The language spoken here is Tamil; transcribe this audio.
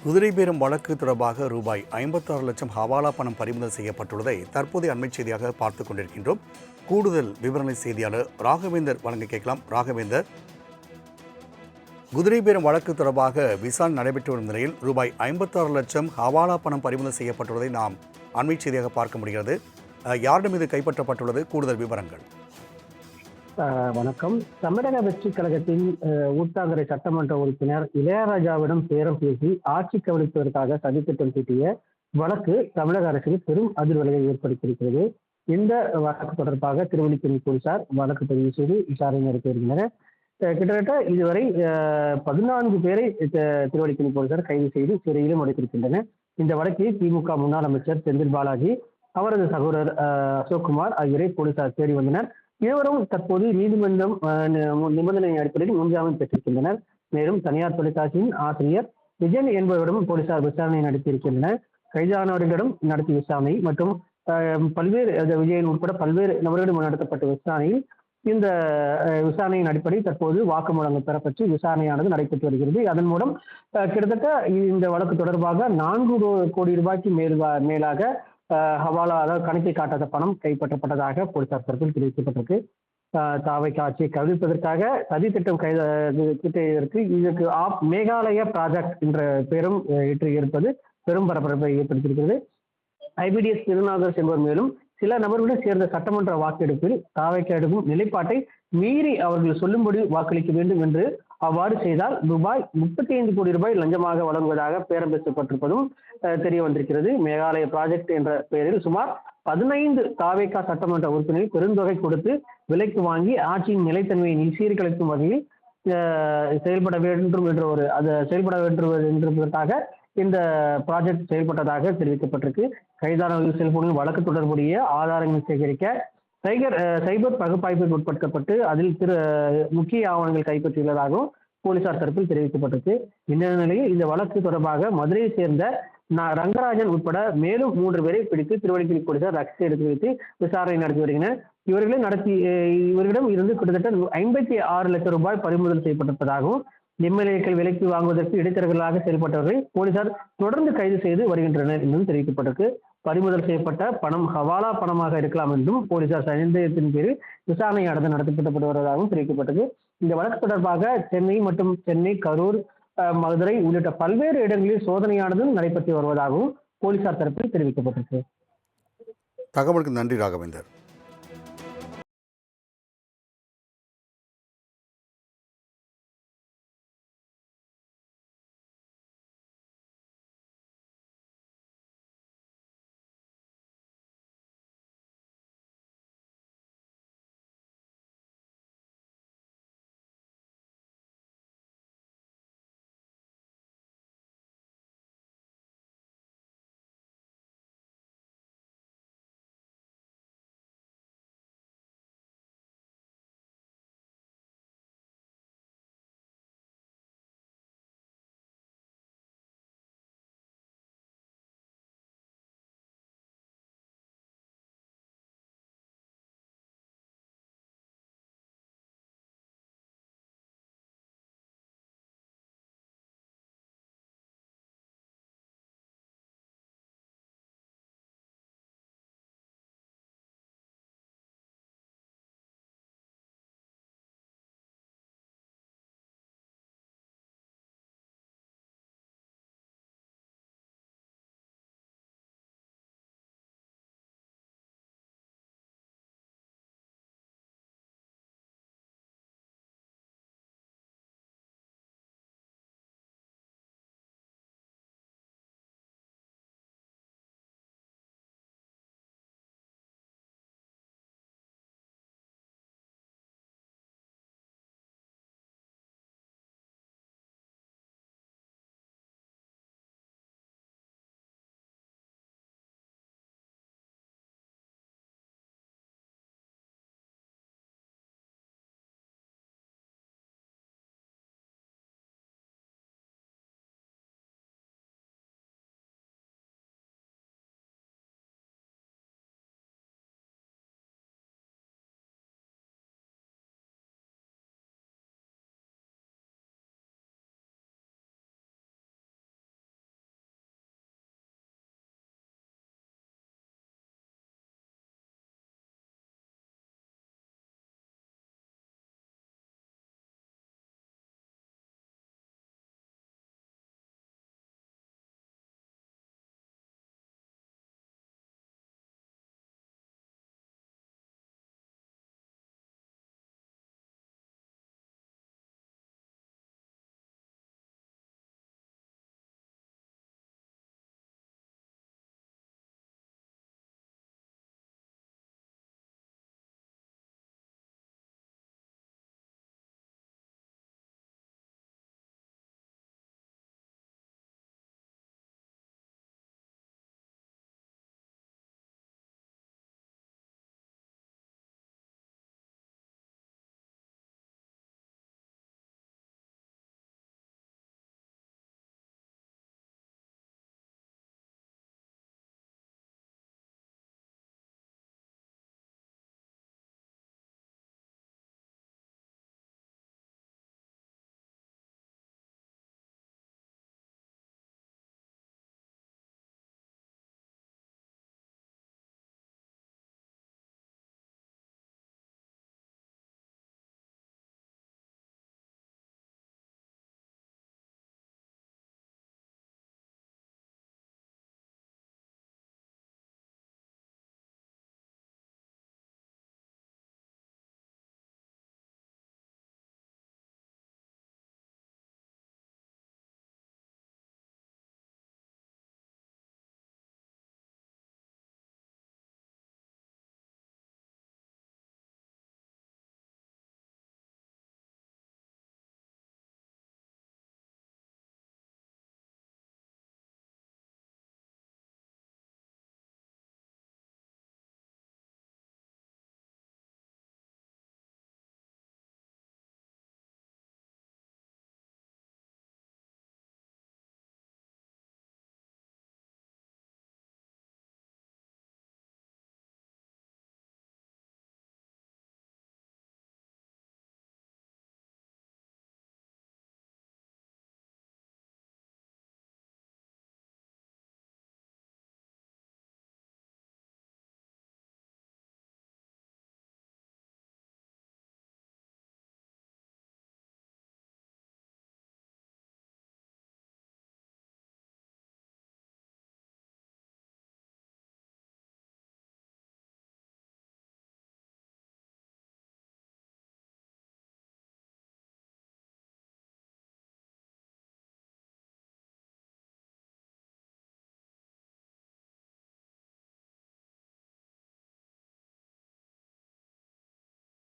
குதிரை பேரம் வழக்கு தொடர்பாக ரூபாய் 56 லட்சம் ஹவாலா பணம் பறிமுதல் செய்யப்பட்டுள்ளதை தற்போதைய அண்மை செய்தியாக பார்த்துக் கொண்டிருக்கின்றோம். கூடுதல் விவரணை செய்தியாளர் ராகவேந்தர் வழங்க கேட்கலாம். ராகவேந்தர், குதிரை பேரம் வழக்கு தொடர்பாக விசாரணை நடைபெற்று வரும் நிலையில் ரூபாய் 56 லட்சம் ஹவாலா பணம் பறிமுதல் செய்யப்பட்டுள்ளதை நாம் அண்மை செய்தியாக பார்க்க முடிகிறது. யாரிடம் இது கைப்பற்றப்பட்டுள்ளது? கூடுதல் விவரங்கள். வணக்கம். தமிழக வெற்றி கழகத்தின் ஊத்தாங்கரை சட்டமன்ற உறுப்பினர் இளையராஜாவிடம் பேரம் பேசி ஆட்சி கவனிப்பதற்காக சதித்திட்டம் தீட்டிய வழக்கு தமிழக அரசில் பெரும் அதிர்வலையை ஏற்படுத்தியிருக்கிறது. இந்த வழக்கு தொடர்பாக திருவல்லிக்கேணி போலீசார் வழக்கு பதிவு செய்து விசாரணை நடத்தி வருகின்றனர். கிட்டத்தட்ட இதுவரை 14 பேரை திருவல்லிக்கேணி போலீசார் கைது செய்து சிறையிலும் அடைத்திருக்கின்றனர். இந்த வழக்கில் திமுக முன்னாள் அமைச்சர் செந்தில் பாலாஜி, அவரது சகோதரர் அசோக்குமார் ஆகியோரை போலீசார் தேடி வந்தனர். இருவரும் தற்போது நீதிமன்றம் நிபந்தனை அடிப்படையில் முன்ஜாமீன் பெற்றிருக்கின்றனர். மேலும் தனியார் தொலைக்காட்சியின் ஆசிரியர் விஜயன் என்பவரிடம் போலீசார் விசாரணை நடத்தியிருக்கின்றனர். கைதானவர்களிடம் நடத்திய விசாரணை மற்றும் பல்வேறு விஜயன் உட்பட பல்வேறு நபர்களிடம் நடத்தப்பட்ட விசாரணையில் இந்த விசாரணையின் அடிப்படையில் தற்போது வாக்குமூலங்கள் பெறப்பட்டு விசாரணையானது நடைபெற்று வருகிறது. அதன் மூலம் கிட்டத்தட்ட இந்த வழக்கு தொடர்பாக 4 கோடி ரூபாய்க்கு மேலாக ஹவாலா, அதாவது கணக்கை காட்டாத பணம் கைப்பற்றப்பட்டதாக போலீசார் தரப்பில் தெரிவிக்கப்பட்டிருக்கு. தாவைக்கு ஆட்சியை கவிழ்ப்பதற்காக சதி திட்டம் தீட்டியதற்கு இதற்கு மேகாலயா ப்ராஜெக்ட் என்ற பெரும் இருப்பது பெரும் பரபரப்பை ஏற்படுத்தியிருக்கிறது. ஐபிடிஎஸ் திருநாகர் என்பவர் மேலும் சில நபர்களுடன் சேர்ந்த சட்டமன்ற வாக்கெடுப்பில் தாவைக்கு எடுக்கும் நிலைப்பாட்டை மீறி அவர்கள் சொல்லும்படி வாக்களிக்க வேண்டும் என்று அவ்வாறு செய்தால் ரூபாய் 35 கோடி ரூபாய் லஞ்சமாக வழங்குவதாக பேரம் பேசப்பட்டிருப்பதும் தெரிய வந்திருக்கிறது. மேகாலய ப்ராஜெக்ட் என்ற பெயரில் சுமார் 15 தாவேகா சட்டமன்ற உறுப்பினர்கள் பெருந்தொகை கொடுத்து விலைக்கு வாங்கி ஆட்சியின் நிலைத்தன்மையை சீர்குலைக்கும் வகையில் செயல்பட வேண்டும் என்பதற்காக இந்த ப்ராஜெக்ட் செயல்பட்டதாக தெரிவிக்கப்பட்டிருக்கு. கைதானவர்கள் செல்போனில் வழக்கு தொடர்புடைய ஆதாரங்கள் சேகரிக்க சைபர் பகுப்பாய்வுக்கு உட்படுத்தப்பட்டு அதில் முக்கிய ஆவணங்கள் கைப்பற்றியுள்ளதாகவும் போலீசார் தரப்பில் தெரிவிக்கப்பட்டிருக்கு. இந்த நிலையில் இந்த வழக்கு தொடர்பாக மதுரையை சேர்ந்த ரங்கராஜன் உட்பட மேலும் 3 பேரை பிடித்து திருவல்லிக்கேணி போலீசார் ரகசிய எடுத்து வைத்து விசாரணை நடத்தி வருகின்றனர். இவர்களிடம் இருந்து கிட்டத்தட்ட 56 லட்சம் ரூபாய் பறிமுதல் செய்யப்பட்டிருப்பதாகவும் எம்எல்ஏக்கள் விலைக்கு வாங்குவதற்கு இடைத்தரகர்களாக செயல்பட்டவர்களை போலீசார் தொடர்ந்து கைது செய்து வருகின்றனர் என்றும் தெரிவிக்கப்பட்டிருக்கு. பறிமுதல் செய்யப்பட்ட பணம் ஹவாலா பணமாக இருக்கலாம் என்றும் போலீசார் சந்தேகத்தின் பேரில் விசாரணையானது நடத்தப்பட்டு வருவதாகவும் தெரிவிக்கப்பட்டது. இந்த வழக்கு தொடர்பாக சென்னை மற்றும் சென்னை, கரூர், மதுரை உள்ளிட்ட பல்வேறு இடங்களில் சோதனையானதும் நடைபெற்று வருவதாகவும் போலீசார் தரப்பில் தெரிவிக்கப்பட்டிருக்கு. தகவலுக்கு நன்றி ராகவேந்தர்.